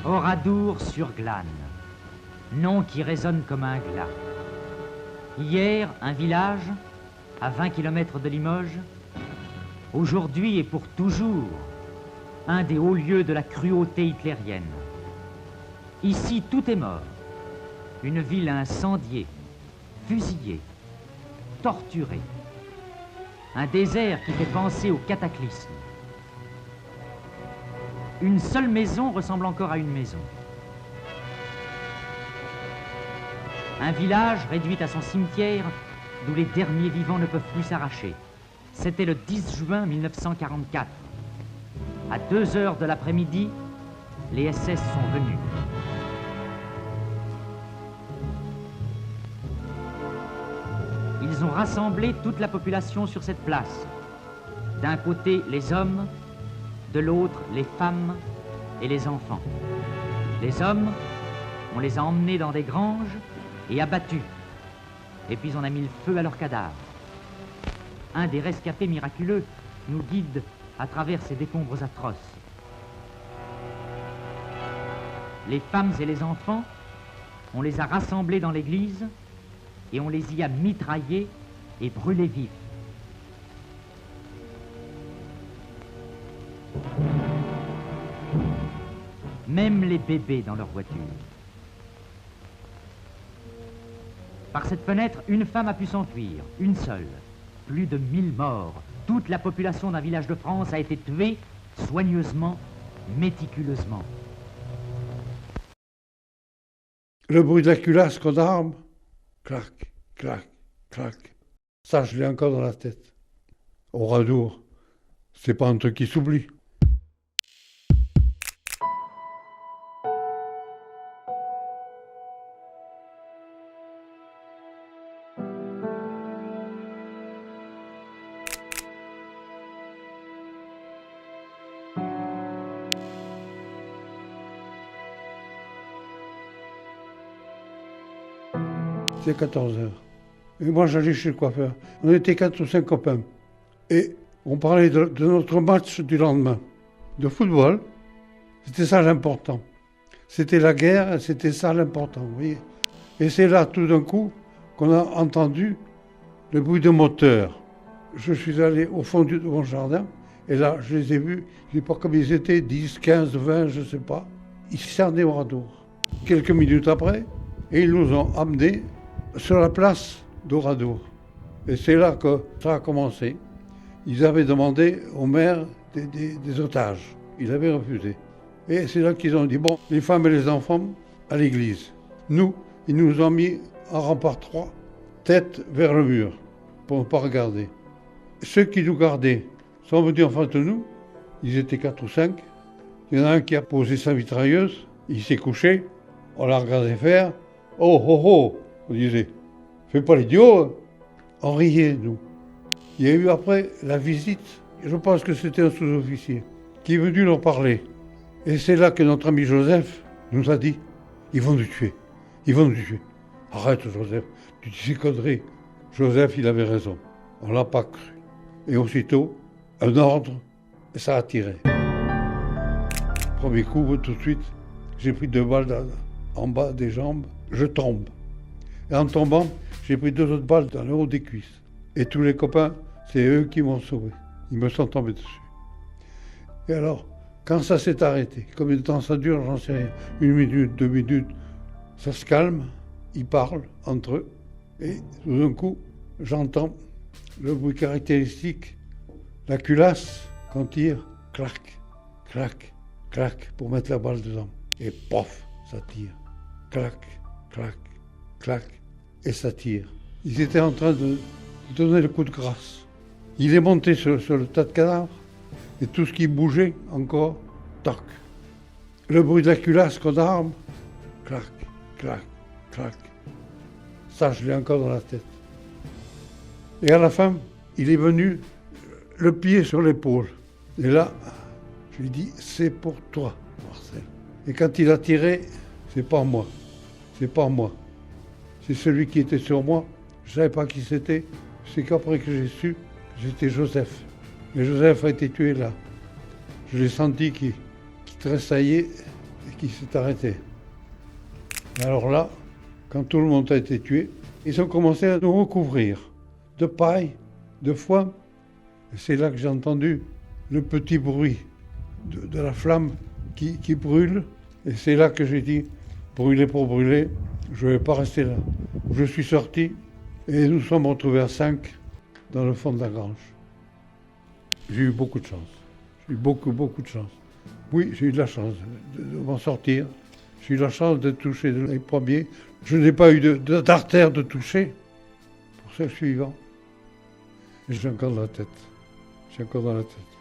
Oradour-sur-Glane, nom qui résonne comme un glas. Hier, un village, à 20 km de Limoges. Aujourd'hui et pour toujours, un des hauts lieux de la cruauté hitlérienne. Ici, tout est mort. Une ville incendiée, fusillée, torturée. Un désert qui fait penser au cataclysme. Une seule maison ressemble encore à une maison. Un village réduit à son cimetière d'où les derniers vivants ne peuvent plus s'arracher. C'était le 10 juin 1944. À 2 heures de l'après-midi, les SS sont venus. Ils ont rassemblé toute la population sur cette place. D'un côté, les hommes, de l'autre, les femmes et les enfants. Les hommes, on les a emmenés dans des granges et abattus. Et puis on a mis le feu à leurs cadavres. Un des rescapés miraculeux nous guide à travers ces décombres atroces. Les femmes et les enfants, on les a rassemblés dans l'église et on les y a mitraillés et brûlés vifs. Même les bébés dans leur voiture. Par cette fenêtre, une femme a pu s'enfuir, une seule. Plus de 1000 morts. Toute la population d'un village de France a été tuée soigneusement, méticuleusement. Le bruit de la culasse qu'on arme, clac, clac, clac. Ça, je l'ai encore dans la tête. Oradour, c'est pas un truc qui s'oublie. C'était 14 heures. Et moi, j'allais chez le coiffeur. On était 4 ou 5 copains. Et on parlait de notre match du lendemain. De football. C'était ça l'important. C'était la guerre, c'était ça l'important, vous voyez. Et c'est là, tout d'un coup, qu'on a entendu le bruit de moteur. Je suis allé au fond de mon jardin, et là, je les ai vus, je ne sais pas combien ils étaient, 10, 15, 20, je ne sais pas. Ils cernaient Oradour. Quelques minutes après, et ils nous ont amenés sur la place d'Oradour. Et c'est là que ça a commencé. Ils avaient demandé au maire des otages. Il avait refusé. Et c'est là qu'ils ont dit, bon, les femmes et les enfants à l'église. Nous, ils nous ont mis en rempart 3, tête vers le mur, pour ne pas regarder. Ceux qui nous gardaient sont venus en face de nous. Ils étaient 4 ou 5. Il y en a un qui a posé sa mitrailleuse. Il s'est couché. On l'a regardé faire. Oh, oh, oh, on disait. Fais pas l'idiot. Hein. On riait, nous. Il y a eu après la visite, je pense que c'était un sous-officier, qui est venu leur parler. Et c'est là que notre ami Joseph nous a dit, ils vont nous tuer. Ils vont nous tuer. Arrête, Joseph, tu dis ces conneries. Joseph, il avait raison. On l'a pas cru. Et aussitôt, un ordre, et ça a tiré. Premier coup, tout de suite, j'ai pris 2 balles en bas des jambes, je tombe. Et en tombant, j'ai pris 2 autres balles dans le haut des cuisses. Et tous les copains, c'est eux qui m'ont sauvé. Ils me sont tombés dessus. Et alors, quand ça s'est arrêté, combien de temps ça dure, j'en sais rien. 1 minute, 2 minutes, ça se calme, ils parlent entre eux. Et tout d'un coup, j'entends le bruit caractéristique, la culasse, qu'on tire, clac, clac, clac, pour mettre la balle dedans. Et pof, ça tire. Clac, clac, clac, et ça tire. Ils étaient en train de donner le coup de grâce. Il est monté sur le tas de cadavres, et tout ce qui bougeait encore, toc. Le bruit de la culasse qu'on arme, clac, clac, clac. Ça, je l'ai encore dans la tête. Et à la fin, il est venu, le pied sur l'épaule. Et là, je lui ai dit, c'est pour toi, Marcel. Et quand il a tiré, c'est pas moi. C'est pas moi. C'est celui qui était sur moi. Je ne savais pas qui c'était. C'est qu'après que j'ai su, c'était Joseph. Et Joseph a été tué là. Je l'ai senti qui tressaillait et qui s'est arrêté. Alors là, quand tout le monde a été tué, ils ont commencé à nous recouvrir de paille, de foin. Et c'est là que j'ai entendu le petit bruit de la flamme qui brûle. Et c'est là que j'ai dit, brûler pour brûler, je ne vais pas rester là. Je suis sorti et nous sommes retrouvés à 5 dans le fond de la grange. J'ai eu beaucoup de chance. J'ai eu beaucoup de chance. Oui, j'ai eu de la chance de m'en sortir. J'ai eu la chance de toucher les premiers. Je n'ai pas eu d'artère de toucher. Pour ça, je suis vivant. Et j'ai encore dans la tête. J'ai encore dans la tête.